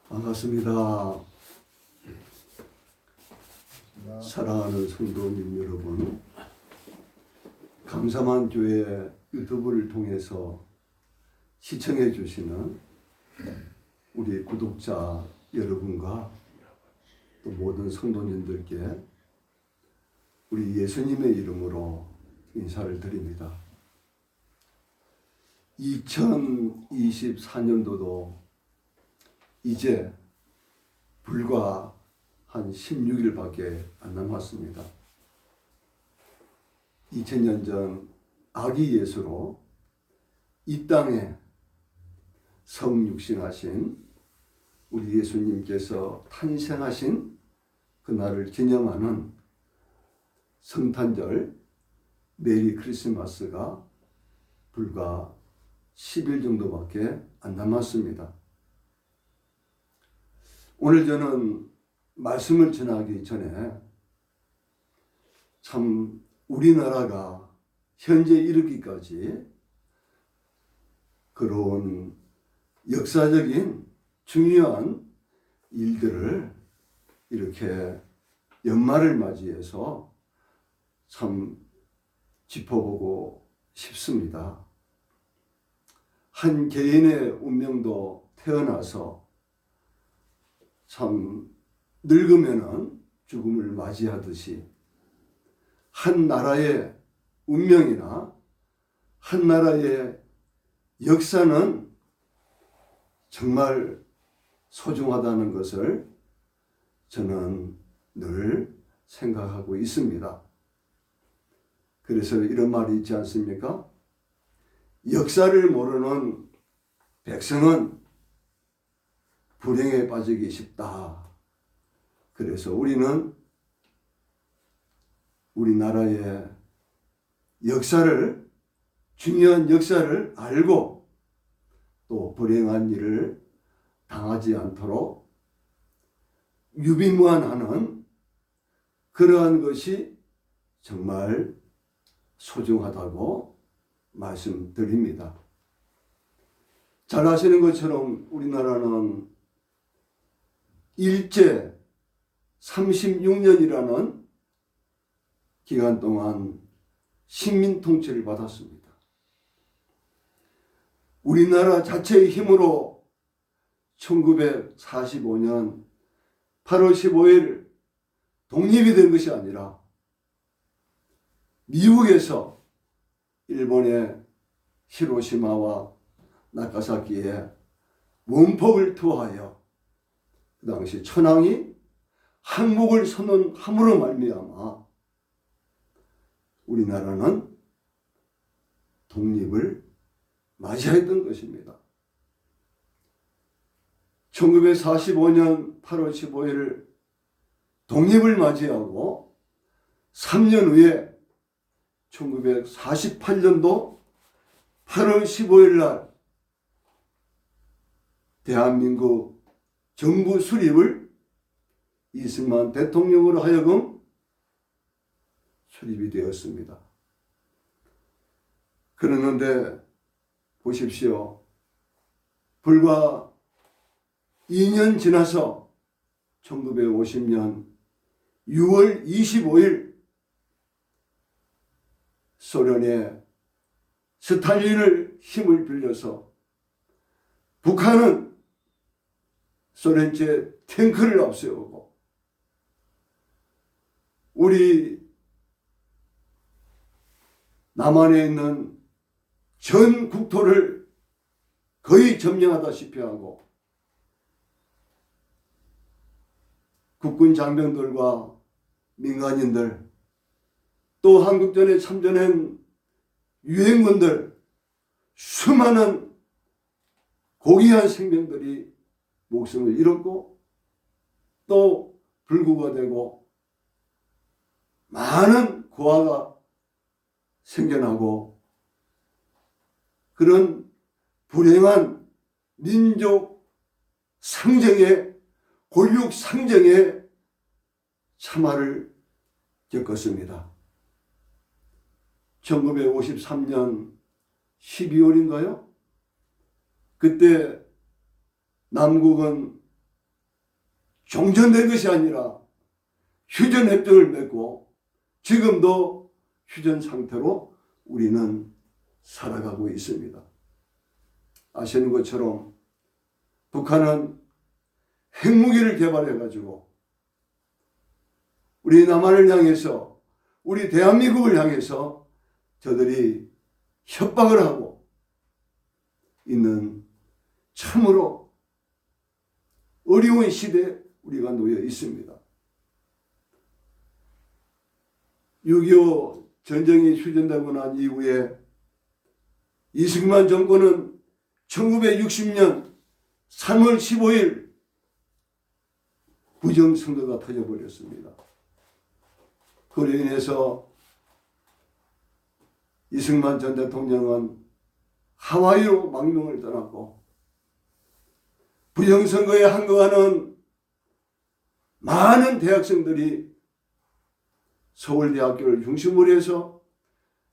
반갑습니다. 사랑하는 성도님 여러분, 감사만 교회 유튜브를 통해서 시청해 주시는 우리 구독자 여러분과 또 모든 성도님들께 우리 예수님의 이름으로 인사를 드립니다. 2024년도도 이제 불과 한 16일밖에 안 남았습니다. 2000년 전 아기 예수로 이 땅에 성육신하신 우리 예수님께서 탄생하신 그날을 기념하는 성탄절 메리 크리스마스가 불과 10일 정도밖에 안 남았습니다. 오늘 저는 말씀을 전하기 전에 참 우리나라가 현재 이르기까지 그런 역사적인 중요한 일들을 이렇게 연말을 맞이해서 참 짚어보고 싶습니다. 한 개인의 운명도 태어나서 참 늙으면은 죽음을 맞이하듯이 한 나라의 운명이나 한 나라의 역사는 정말 소중하다는 것을 저는 늘 생각하고 있습니다. 그래서 이런 말이 있지 않습니까? 역사를 모르는 백성은 불행에 빠지기 쉽다. 그래서 우리는 우리나라의 역사를, 중요한 역사를 알고 또 불행한 일을 당하지 않도록 유비무환하는 그러한 것이 정말 소중하다고 말씀드립니다. 잘 아시는 것처럼 우리나라는 일제 36년이라는 기간 동안 식민 통치를 받았습니다. 우리나라 자체의 힘으로 1945년 8월 15일 독립이 된 것이 아니라 미국에서 일본의 히로시마와 나가사키에 원폭을 투하하여 그 당시 천황이 항복을 선언함으로 말미암아 우리나라는 독립을 맞이했던 것입니다. 1945년 8월 15일 독립을 맞이하고 3년 후에 1948년도 8월 15일 날 대한민국 정부 수립을 이승만 대통령으로 하여금 수립이 되었습니다. 그러는데 보십시오. 불과 2년 지나서 1950년 6월 25일 소련의 스탈린을 힘을 빌려서 북한은 소련제 탱크를 앞세우고 우리 남한에 있는 전 국토를 거의 점령하다시피 하고 국군 장병들과 민간인들 또 한국전에 참전한 유행군들 수많은 고귀한 생명들이 목숨을 잃었고 또 불구가 되고 많은 고아가 생겨나고 그런 불행한 민족 상정의 골육 상정의 참화를 겪었습니다. 1953년 12월인가요? 그때 남국은 종전된 것이 아니라 휴전협정을 맺고 지금도 휴전 상태로 우리는 살아가고 있습니다. 아시는 것처럼 북한은 핵무기를 개발해가지고 우리 남한을 향해서, 우리 대한민국을 향해서 저들이 협박을 하고 있는 참으로 어려운 시대에 우리가 놓여 있습니다. 6.25 전쟁이 휴전되고 난 이후에 이승만 정권은 1960년 3월 15일 부정선거가 터져버렸습니다. 그로 인해서 이승만 전 대통령은 하와이로 망명을 떠났고 부정선거에 항거하는 많은 대학생들이 서울대학교를 중심으로 해서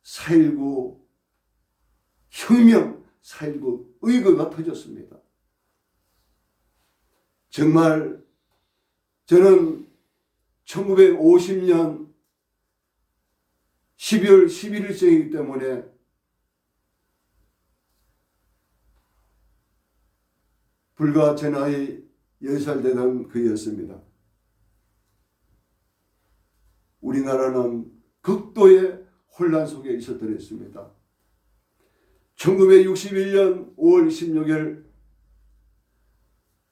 4.19 혁명, 4.19 의거가 터졌습니다. 정말 저는 1950년 12월 11일생이기 때문에 불과 제 나이 10살 되던 그였습니다. 우리나라는 극도의 혼란 속에 있었더랬습니다. 1961년 5월 16일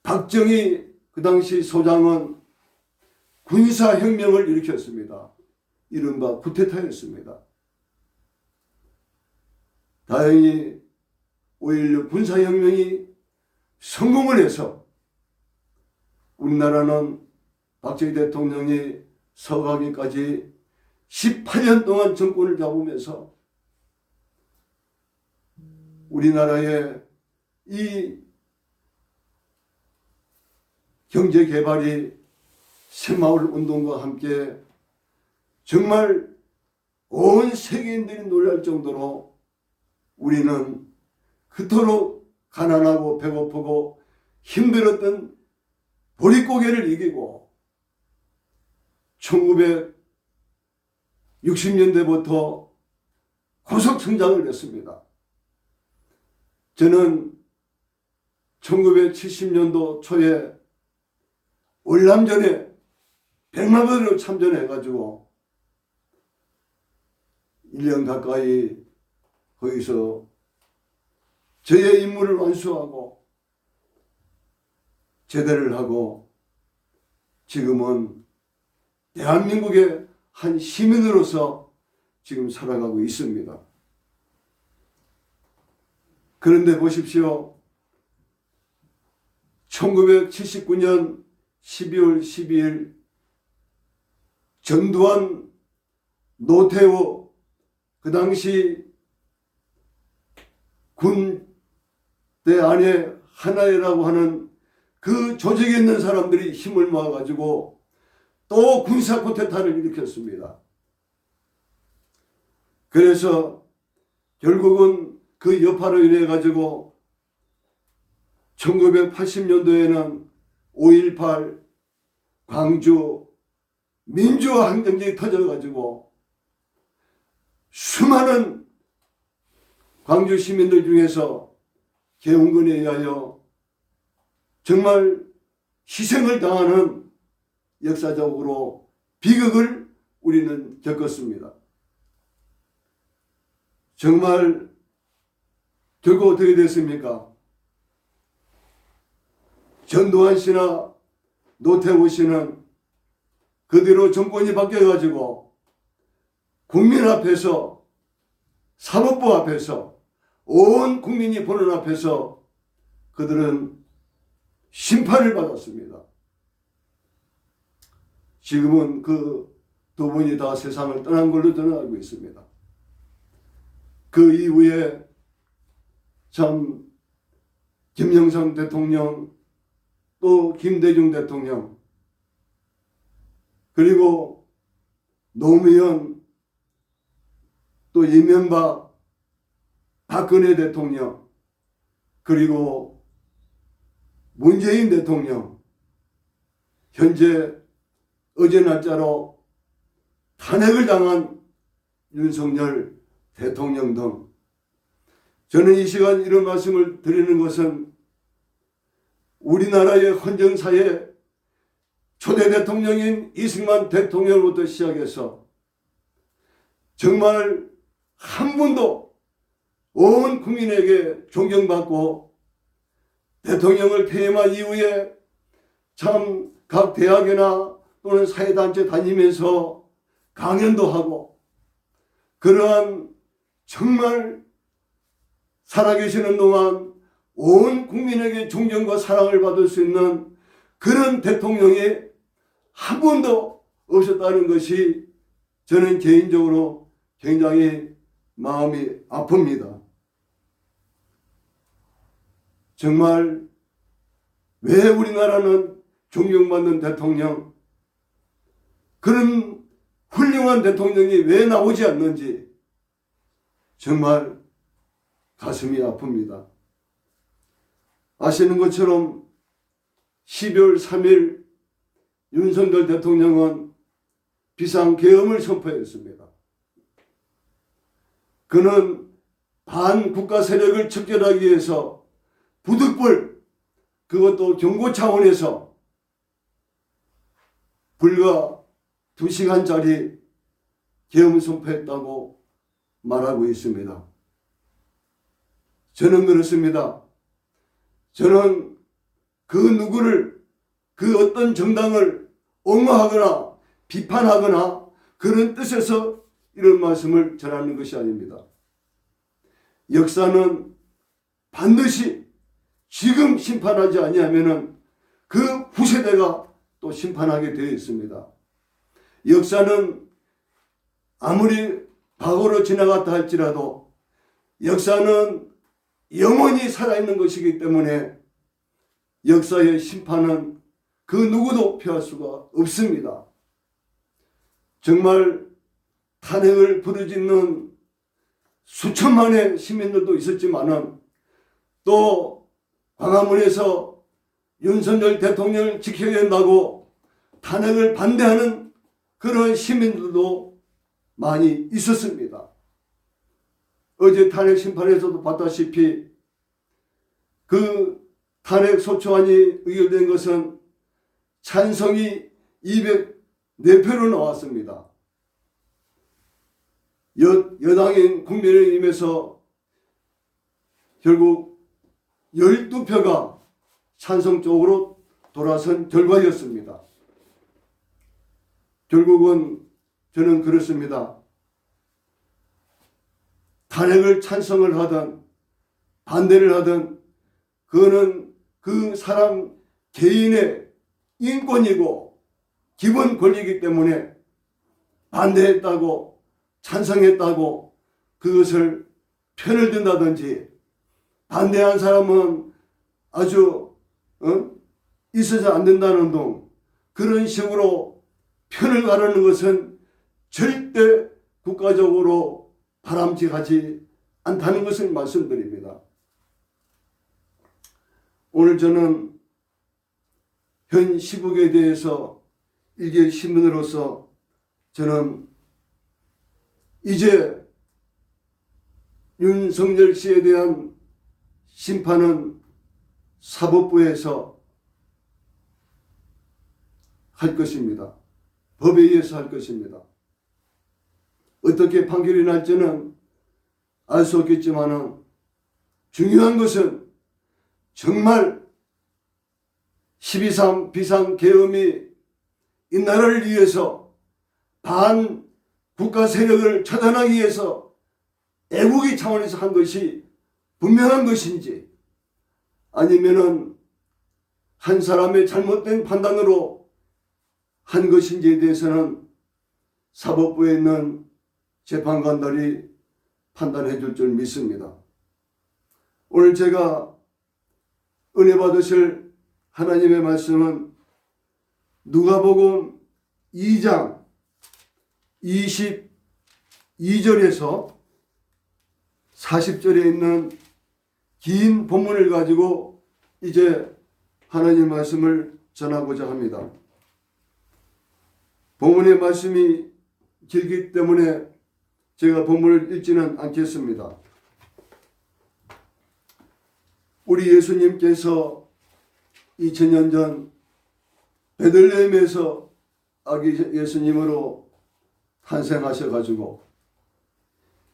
박정희 그 당시 소장은 군사혁명을 일으켰습니다. 이른바 쿠데타였습니다. 다행히 5.16 군사혁명이 성공을 해서 우리나라는 박정희 대통령이 서가기까지 18년 동안 정권을 잡으면서 우리나라의 이 경제개발이 새마을 운동과 함께 정말 온 세계인들이 놀랄 정도로 우리는 그토록 가난하고 배고프고 힘들었던 보릿고개를 이기고 1960년대부터 고속 성장을 했습니다. 저는 1970년도 초에 월남전에 백마부대로 참전해가지고 1년 가까이 거기서 저의 임무를 완수하고 제대를 하고 지금은 대한민국의 한 시민으로서 지금 살아가고 있습니다. 그런데 보십시오. 1979년 12월 12일 전두환, 노태우 그 당시 군대 안에 하나회라고 하는 그 조직에 있는 사람들이 힘을 모아가지고 또 군사 쿠데타를 일으켰습니다. 그래서 결국은 그 여파로 인해 가지고 1980년도에는 5.18 광주 민주화 항쟁이 터져가지고 수많은 광주 시민들 중에서 개헌군에 의하여 정말 희생을 당하는 역사적으로 비극을 우리는 겪었습니다. 정말 결국 어떻게 됐습니까? 전두환 씨나 노태우 씨는 그대로 정권이 바뀌어가지고 국민 앞에서, 사법부 앞에서, 온 국민이 보는 앞에서 그들은 심판을 받았습니다. 지금은 그 두 분이 다 세상을 떠난 걸로 저는 알고 있습니다. 그 이후에 참 김영삼 대통령, 또 김대중 대통령, 그리고 노무현, 또 이명박, 박근혜 대통령, 그리고 문재인 대통령, 현재 어제 날짜로 탄핵을 당한 윤석열 대통령 등 저는 이 시간 이런 말씀을 드리는 것은 우리나라의 헌정사에 초대 대통령인 이승만 대통령부터 시작해서 정말 한 분도 온 국민에게 존경받고 대통령을 퇴임한 이후에 참 각 대학이나 또는 사회단체 다니면서 강연도 하고 그러한 정말 살아계시는 동안 온 국민에게 존경과 사랑을 받을 수 있는 그런 대통령이 한 번도 없었다는 것이 저는 개인적으로 굉장히 마음이 아픕니다. 정말 왜 우리나라는 존경받는 대통령, 그런 훌륭한 대통령이 왜 나오지 않는지 정말 가슴이 아픕니다. 아시는 것처럼 12월 3일 윤석열 대통령은 비상계엄을 선포했습니다. 그는 반국가 세력을 척결하기 위해서 부득불, 그것도 경고 차원에서 불과 2시간짜리 계엄 선포했다고 말하고 있습니다. 저는 그렇습니다. 저는 그 누구를, 그 어떤 정당을 옹호하거나 비판하거나 그런 뜻에서 이런 말씀을 전하는 것이 아닙니다. 역사는 반드시 지금 심판하지 아니하면은 그 후세대가 또 심판하게 되어 있습니다. 역사는 아무리 과거로 지나갔다 할지라도 역사는 영원히 살아있는 것이기 때문에 역사의 심판은 그 누구도 피할 수가 없습니다. 정말 탄핵을 부르짖는 수천만의 시민들도 있었지만은 또 광화문에서 윤석열 대통령을 지켜야 된다고 탄핵을 반대하는 그런 시민들도 많이 있었습니다. 어제 탄핵 심판에서도 봤다시피 그 탄핵 소추안이 의결된 것은 찬성이 204표로 나왔습니다. 여당인 국민의힘에서 결국 12표가 찬성 쪽으로 돌아선 결과였습니다. 결국은 저는 그렇습니다. 탄핵을 찬성을 하든 반대를 하든 그거는 그 사람 개인의 인권이고 기본 권리이기 때문에 반대했다고 찬성했다고 그것을 편을 든다든지 반대한 사람은 아주 있어서 안 된다는 등 그런 식으로 편을 가르는 것은 절대 국가적으로 바람직하지 않다는 것을 말씀드립니다. 오늘 저는 현 시국에 대해서 일개 시민으로서 저는 이제 윤석열 씨에 대한 심판은 사법부에서 할 것입니다. 법에 의해서 할 것입니다. 어떻게 판결이 날지는 알 수 없겠지만 중요한 것은 정말 12.3 비상계엄이 이 나라를 위해서 반국가 세력을 처단하기 위해서 애국의 차원에서 한 것이 분명한 것인지 아니면은 한 사람의 잘못된 판단으로 한 것인지에 대해서는 사법부에 있는 재판관들이 판단해 줄 줄 믿습니다. 오늘 제가 은혜 받으실 하나님의 말씀은 누가복음 2장 22절에서 40절에 있는 긴 본문을 가지고 이제 하나님 말씀을 전하고자 합니다. 본문의 말씀이 길기 때문에 제가 본문을 읽지는 않겠습니다. 우리 예수님께서 2000년 전 베들레헴에서 아기 예수님으로 탄생하셔가지고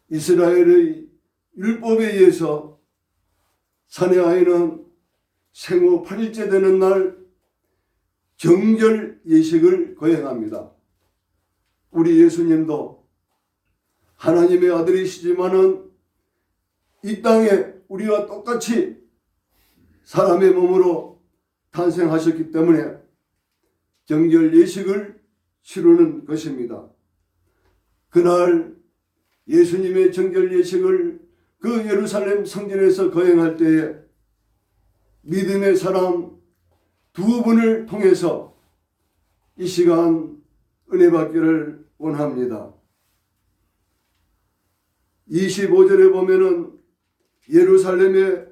이스라엘의 율법에 의해서 사내 아이는 생후 8일째 되는 날 정결 예식을 거행합니다. 우리 예수님도 하나님의 아들이시지만은 이 땅에 우리와 똑같이 사람의 몸으로 탄생하셨기 때문에 정결 예식을 치르는 것입니다. 그날 예수님의 정결 예식을 그 예루살렘 성전에서 거행할 때에 믿음의 사람 두 분을 통해서 이 시간 은혜 받기를 원합니다. 25절에 보면은 예루살렘에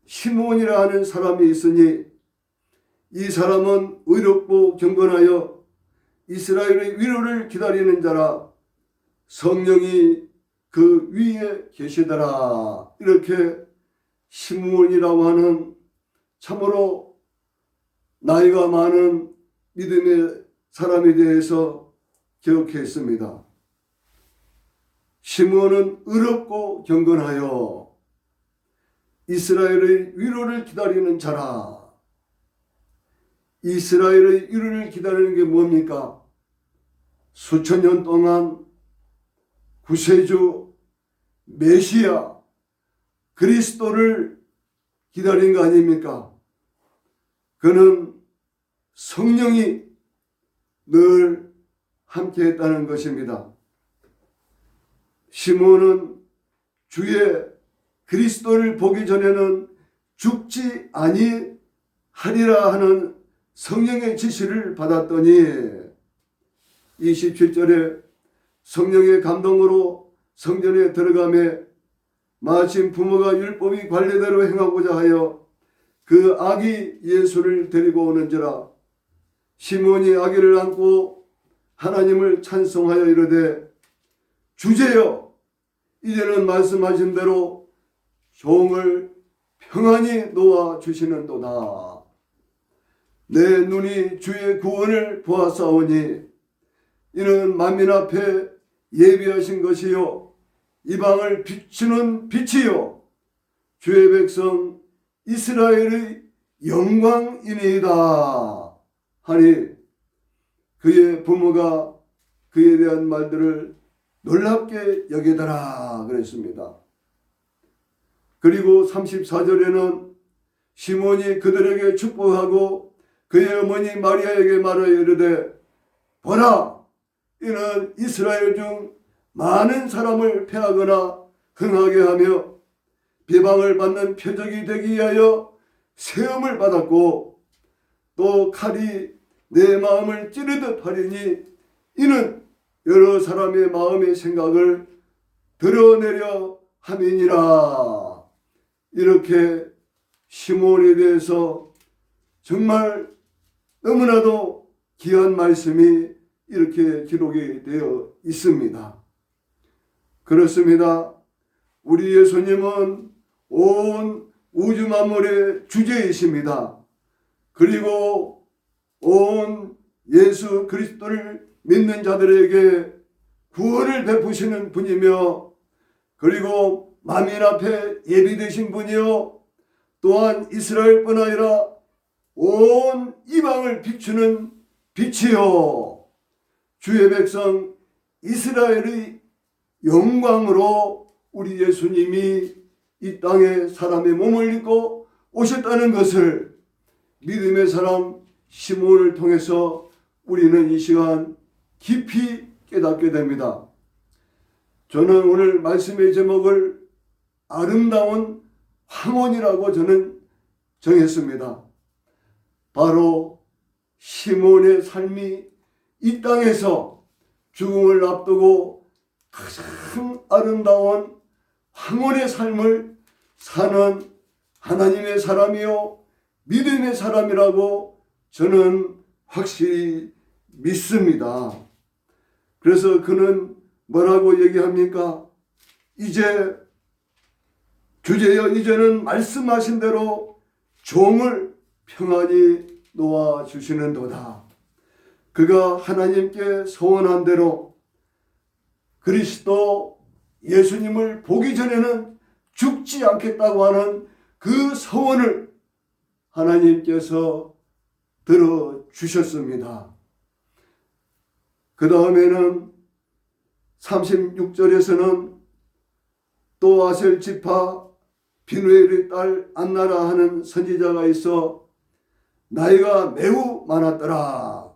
시므온이라 하는 사람이 있으니 이 사람은 의롭고 경건하여 이스라엘의 위로를 기다리는 자라 성령이 그 위에 계시더라. 이렇게 시므온이라고 하는 참으로 나이가 많은 믿음의 사람에 대해서 기억했습니다. 시므온은 의롭고 경건하여 이스라엘의 위로를 기다리는 자라. 이스라엘의 위로를 기다리는 게 뭡니까? 수천 년 동안 구세주 메시아 그리스도를 기다린 거 아닙니까? 그는 성령이 늘 함께 했다는 것입니다. 시므온은 주의 그리스도를 보기 전에는 죽지 아니하리라 하는 성령의 지시를 받았더니 27절에 성령의 감동으로 성전에 들어가매 마침 부모가 율법이 관례대로 행하고자 하여 그 아기 예수를 데리고 오는지라 시므온이 아기를 안고 하나님을 찬송하여 이르되 주제여 이제는 말씀하신 대로 종을 평안히 놓아 주시는도다. 내 눈이 주의 구원을 보았사오니 이는 만민 앞에 예비하신 것이요 이방을 비추는 빛이요 주의 백성 이스라엘의 영광이니이다 하니 그의 부모가 그에 대한 말들을 놀랍게 여기더라 그랬습니다. 그리고 34절에는 시몬이 그들에게 축복하고 그의 어머니 마리아에게 말하여 이르되 보라 이는 이스라엘 중 많은 사람을 패하거나 흥하게 하며 비방을 받는 표적이 되기 위하여 세움을 받았고 또 칼이 내 마음을 찌르듯 하리니 이는 여러 사람의 마음의 생각을 드러내려 함이니라. 이렇게 시므온에 대해서 정말 너무나도 귀한 말씀이 이렇게 기록이 되어 있습니다. 그렇습니다. 우리 예수님은 온 우주 만물의 주제이십니다. 그리고 온 예수 그리스도를 믿는 자들에게 구원을 베푸시는 분이며 그리고 만민 앞에 예비되신 분이요 또한 이스라엘뿐 아니라 온 이방을 비추는 빛이요 주의 백성 이스라엘의 영광으로 우리 예수님이 이 땅에 사람의 몸을 입고 오셨다는 것을 믿음의 사람 시므온을 통해서 우리는 이 시간 깊이 깨닫게 됩니다. 저는 오늘 말씀의 제목을 아름다운 황혼이라고 저는 정했습니다. 바로 시므온의 삶이 이 땅에서 죽음을 앞두고 가장 아름다운 황혼의 삶을 사는 하나님의 사람이요 믿음의 사람이라고 저는 확실히 믿습니다. 그래서 그는 뭐라고 얘기합니까? 이제 주제여 이제는 말씀하신 대로 종을 평안히 놓아주시는도다. 그가 하나님께 서원한 대로 그리스도 예수님을 보기 전에는 죽지 않겠다고 하는 그 서원을 하나님께서 들어주셨습니다. 그 다음에는 36절에서는 또 아셀 지파 비누엘의 딸 안나라 하는 선지자가 있어 나이가 매우 많았더라.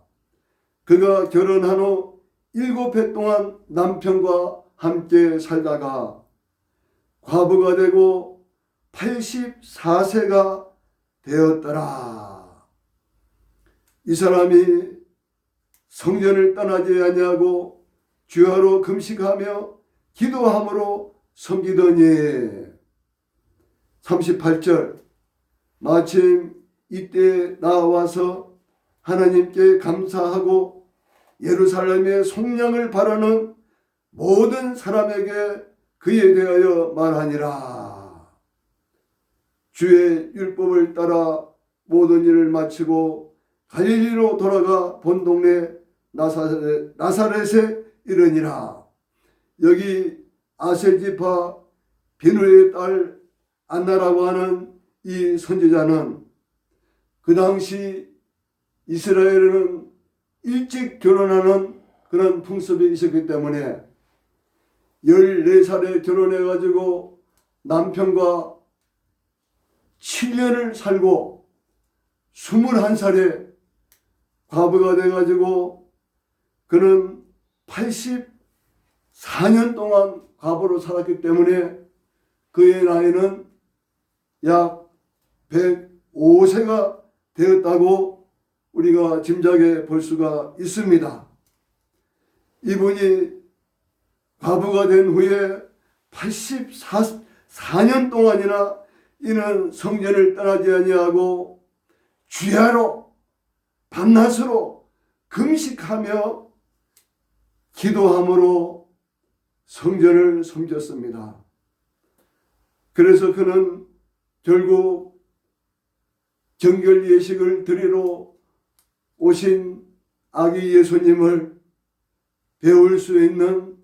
그가 결혼한 후 7해 동안 남편과 함께 살다가 과부가 되고 84세가 되었더라. 이 사람이 성전을 떠나지 아니하고 주야로 금식하며 기도함으로 섬기더니 38절 마침 이때 나와서 하나님께 감사하고 예루살렘의 속량을 바라는 모든 사람에게 그에 대하여 말하니라. 주의 율법을 따라 모든 일을 마치고 갈릴리로 돌아가 본 동네 나사렛에 이르니라. 여기 아셀 지파 비누의 딸 안나라고 하는 이 선지자는 그 당시 이스라엘은 일찍 결혼하는 그런 풍습이 있었기 때문에 14살에 결혼해가지고 남편과 7년을 살고 21살에 과부가 돼가지고 그는 84년 동안 과부로 살았기 때문에 그의 나이는 약 105세가 되었다고 우리가 짐작해 볼 수가 있습니다. 이분이 과부가 된 후에 84년 동안이나 이는 성전을 떠나지 아니하고 주야로 밤낮으로 금식하며 기도함으로 성전을 섬겼습니다. 그래서 그는 결국 정결 예식을 드리러 오신 아기 예수님을 배울 수 있는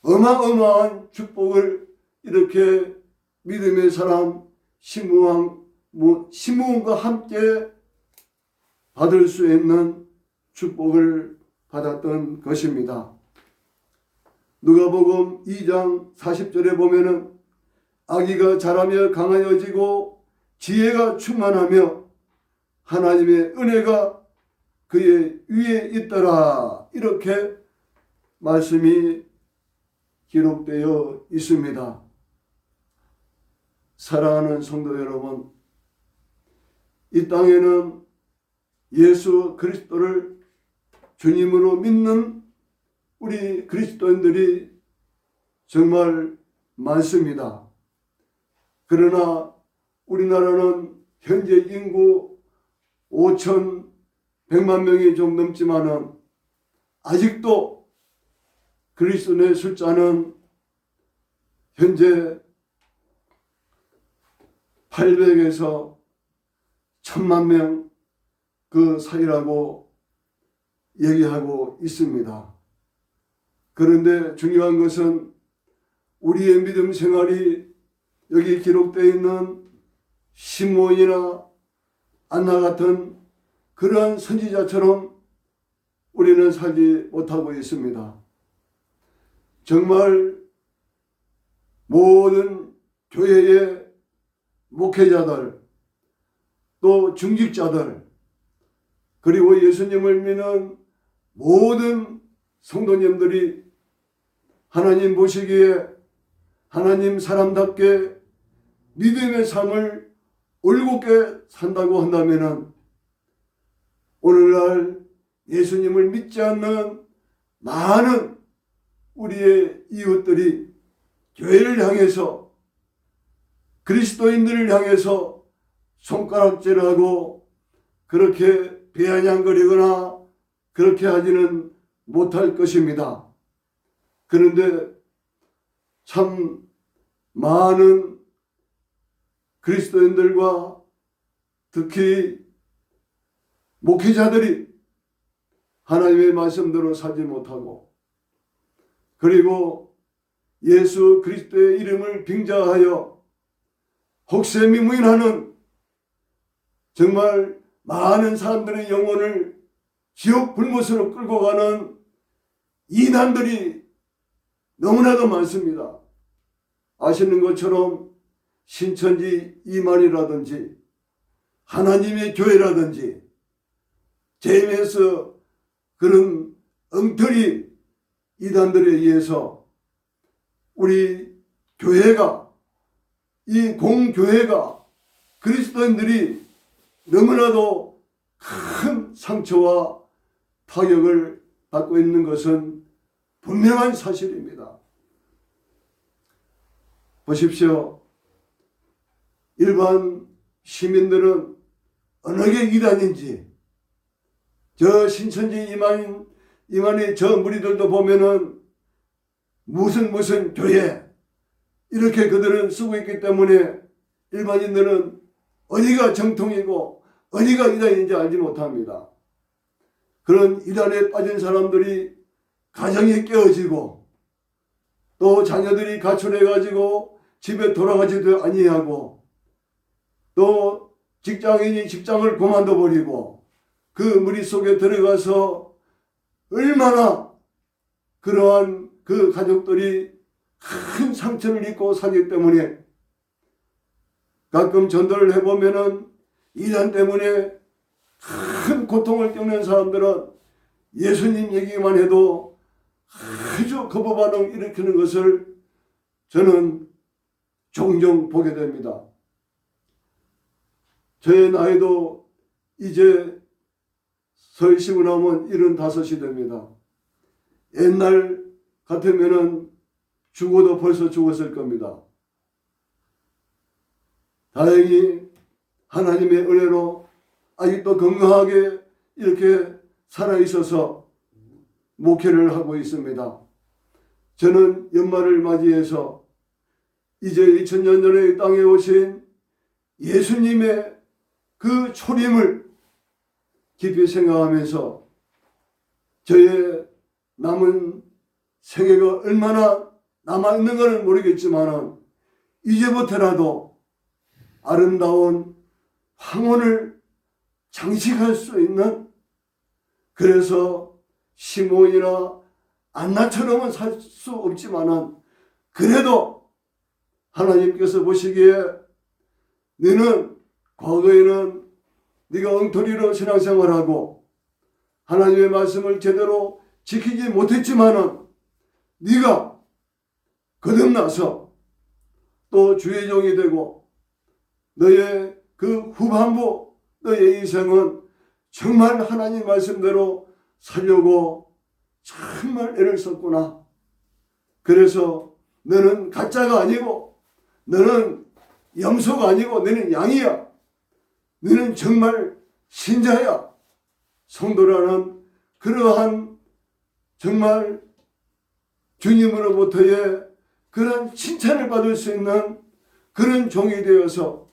어마어마한 축복을 이렇게 믿음의 사람 시므온과 함께 받을 수 있는 축복을 받았던 것입니다. 누가복음 2장 40절에 보면은 아기가 자라며 강하여지고 지혜가 충만하며 하나님의 은혜가 그의 위에 있더라. 이렇게 말씀이 기록되어 있습니다. 사랑하는 성도 여러분, 이 땅에는 예수 그리스도를 주님으로 믿는 우리 그리스도인들이 정말 많습니다. 그러나 우리나라는 현재 인구 5,100만 명이 좀 넘지만은 아직도 그리스도의 숫자는 현재 800에서 1000만 명 그 사이라고 얘기하고 있습니다. 그런데 중요한 것은 우리의 믿음 생활이 여기 기록되어 있는 시므온이나 안나 같은 그러한 선지자처럼 우리는 살지 못하고 있습니다. 정말 모든 교회의 목회자들, 또 중직자들, 그리고 예수님을 믿는 모든 성도님들이 하나님 보시기에 하나님 사람답게 믿음의 삶을 올곧게 산다고 한다면 오늘날 예수님을 믿지 않는 많은 우리의 이웃들이 교회를 향해서 그리스도인들을 향해서 손가락질하고 그렇게 비아냥거리거나 그렇게 하지는 못할 것입니다. 그런데 참 많은 그리스도인들과 특히 목회자들이 하나님의 말씀대로 살지 못하고, 그리고 예수 그리스도의 이름을 빙자하여 혹세미무인하는 정말 많은 사람들의 영혼을 지옥 불못으로 끌고 가는 이단들이 너무나도 많습니다. 아시는 것처럼 신천지 이만이라든지 하나님의 교회라든지 제임에서 그런 엉터리 이단들에 의해서 우리 교회가, 이 공교회가, 그리스도인들이 너무나도 큰 상처와 타격을 받고 있는 것은 분명한 사실입니다. 보십시오. 일반 시민들은 어느 게 이단인지, 저 신천지 이만희 저 무리들도 보면은 무슨 교회 이렇게 그들은 쓰고 있기 때문에 일반인들은 어디가 정통이고 어디가 이단인지 알지 못합니다. 그런 이단에 빠진 사람들이 가정이 깨어지고 또 자녀들이 가출해 가지고 집에 돌아가지도 아니하고 또 직장인이 직장을 그만둬 버리고 그 무리 속에 들어가서 얼마나 그러한 그 가족들이 큰 상처를 입고 살기 때문에 가끔 전도를 해보면은 이단 때문에 큰 고통을 겪는 사람들은 예수님 얘기만 해도 아주 거부 반응 일으키는 것을 저는 종종 보게 됩니다. 저의 나이도 이제 서희시고 나면 75이 됩니다. 옛날 같으면은 죽어도 벌써 죽었을 겁니다. 다행히 하나님의 은혜로 아직도 건강하게 이렇게 살아있어서 목회를 하고 있습니다. 저는 연말을 맞이해서 이제 2000년 전에 이 땅에 오신 예수님의 그 초림을 깊이 생각하면서 저의 남은 생애가 얼마나 남아있는 건 모르겠지만 이제부터라도 아름다운 황혼을 장식할 수 있는, 그래서 시몬이나 안나처럼은 살 수 없지만 그래도 하나님께서 보시기에 너는 과거에는 네가 엉터리로 신앙생활하고 하나님의 말씀을 제대로 지키지 못했지만은 네가 거듭나서 또 주의 종이 되고 너의 그 후반부 너의 인생은 정말 하나님 말씀대로 살려고 정말 애를 썼구나. 그래서 너는 가짜가 아니고 너는 염소가 아니고 너는 양이야. 너는 정말 신자야. 성도라는 그러한 정말 주님으로부터의 그런 칭찬을 받을 수 있는 그런 종이 되어서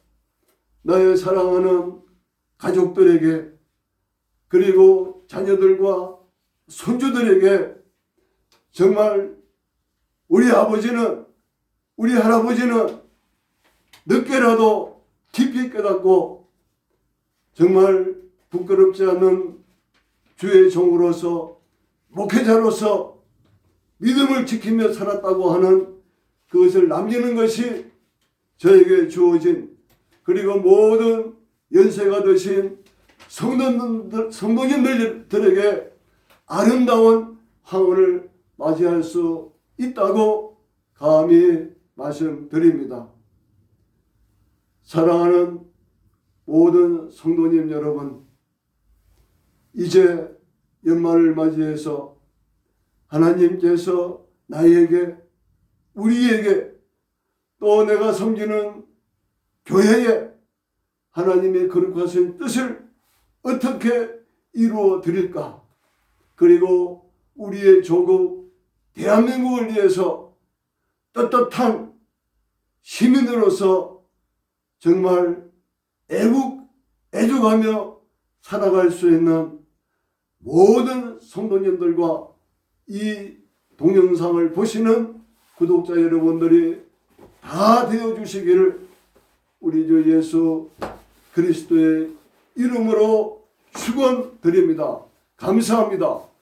나의 사랑하는 가족들에게 그리고 자녀들과 손주들에게 정말 우리 아버지는 우리 할아버지는 늦게라도 깊이 깨닫고 정말 부끄럽지 않은 주의 종으로서 목회자로서 믿음을 지키며 살았다고 하는 그것을 남기는 것이 저에게 주어진, 그리고 모든 연세가 드신 성도님들에게 아름다운 황혼을 맞이할 수 있다고 감히 말씀드립니다. 사랑하는 모든 성도님 여러분, 이제 연말을 맞이해서 하나님께서 나에게, 우리에게, 또 내가 섬기는 교회에 하나님의 거룩하신 뜻을 어떻게 이루어 드릴까, 그리고 우리의 조국 대한민국을 위해서 떳떳한 시민으로서 정말 애국하며 살아갈 수 있는 모든 성도님들과 이 동영상을 보시는 구독자 여러분들이 다 되어주시기를 우리 주 예수 그리스도의 이름으로 축원드립니다. 감사합니다.